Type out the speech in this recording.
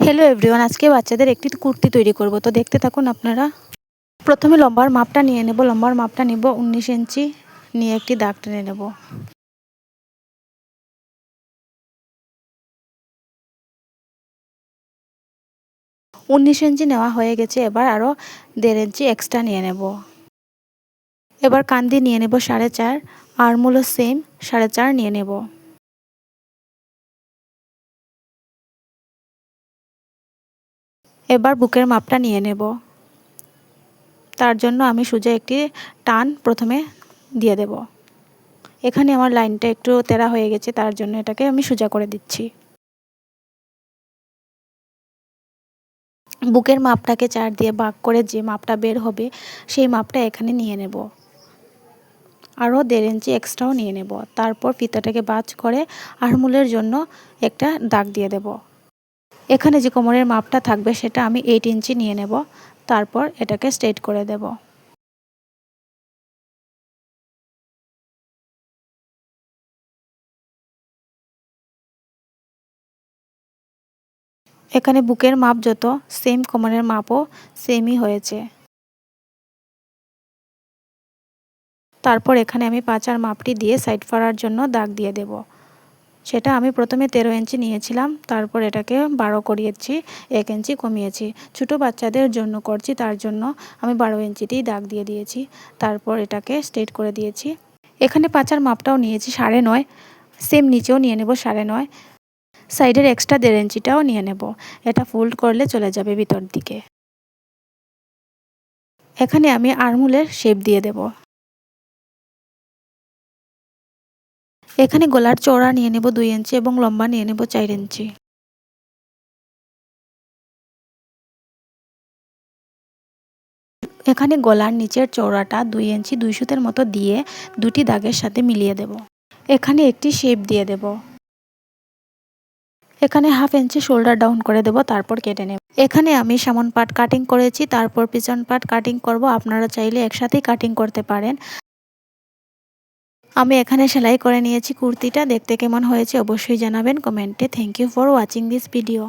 Hello everyone, আজকে বাচ্চাদের একটি কুর্তি তৈরি করব, তো দেখতে থাকুন আপনারা। প্রথমে লম্বার মাপটা নিয়ে নেব। লম্বার মাপটা নিব 19 ইঞ্চি, নিয়ে একটি দাগ টেনে নেব। উনিশ ইঞ্চি নেওয়া হয়ে গেছে, এবার আরও 1.5 ইঞ্চি এক্সট্রা নিয়ে নেব। এবার কান্দি নিয়ে নেব 4.5, আর্মহোলও সেম 4.5 নিয়ে নেব। এবার বুকের মাপটা নিয়ে নেব। তার জন্য আমি সোজা একটি টান প্রথমে দিয়ে দেব। এখানে আমার লাইনটা একটু তেড়া হয়ে গেছে, তার জন্য এটাকে আমি সোজা করে দিচ্ছি। বুকের মাপটাকে 4 দিয়ে ভাগ করে যে মাপটা বের হবে সেই মাপটা এখানে নিয়ে নেব। আরও 1.5 ইঞ্চি এক্সট্রাও নিয়ে নেব। তারপর ফিতাটাকে ভাঁজ করে আর্মহোলের জন্য একটা দাগ দিয়ে দেব। এখানে যে কোমরের মাপটা থাকবে সেটা আমি 8 ইঞ্চি নিয়ে নেব। তারপর এটাকে স্ট্রেট করে দেব। এখানে বুকের মাপ যত সেম, কোমরের মাপও সেমই হয়েছে। তারপর এখানে আমি পাঁচার মাপটি দিয়ে সাইড ফাড়ার জন্য দাগ দিয়ে দেব। সেটা আমি প্রথমে 13 ইঞ্চি নিয়েছিলাম, তারপর এটাকে 12 করিয়েছি, 1 ইঞ্চি কমিয়েছি। ছোটো বাচ্চাদের জন্য করছি, তার জন্য আমি 12 ইঞ্চিতেই দাগ দিয়ে দিয়েছি। তারপর এটাকে স্ট্রেট করে দিয়েছি। এখানে পাঁচার মাপটাও নিয়েছি 9.5, সেম নিচেও নিয়ে নেব 9.5। সাইডের এক্সট্রা 1.5 ইঞ্চিটাও নিয়ে নেব। এটা ফোল্ড করলে চলে যাবে ভিতর দিকে। এখানে আমি আর্মহোলের শেপ দিয়ে দেব। এখানে গলার চওড়া নিয়ে নেব 2 ইঞ্চি এবং লম্বা নিয়ে নেব 4 ইঞ্চি। এখানে গলার নিচের চওড়াটা 2 ইঞ্চি 2 সুতের মতো দিয়ে দুটি দাগের সাথে মিলিয়ে দেব। এখানে একটি শেপ দিয়ে দেব। এখানে 1/2 ইঞ্চি শোল্ডার ডাউন করে দেব, তারপর কেটে নেব। এখানে আমি সামন পার্ট কাটিং করেছি, তারপর পিছন পার্ট কাটিং করব। আপনারা চাইলে একসাথেই কাটিং করতে পারেন। আমি এখানে সেলাই করে নিয়েছি। কুর্তিটা দেখতে কেমন হয়েছে অবশ্যই জানাবেন কমেন্টে। Thank you for watching this video.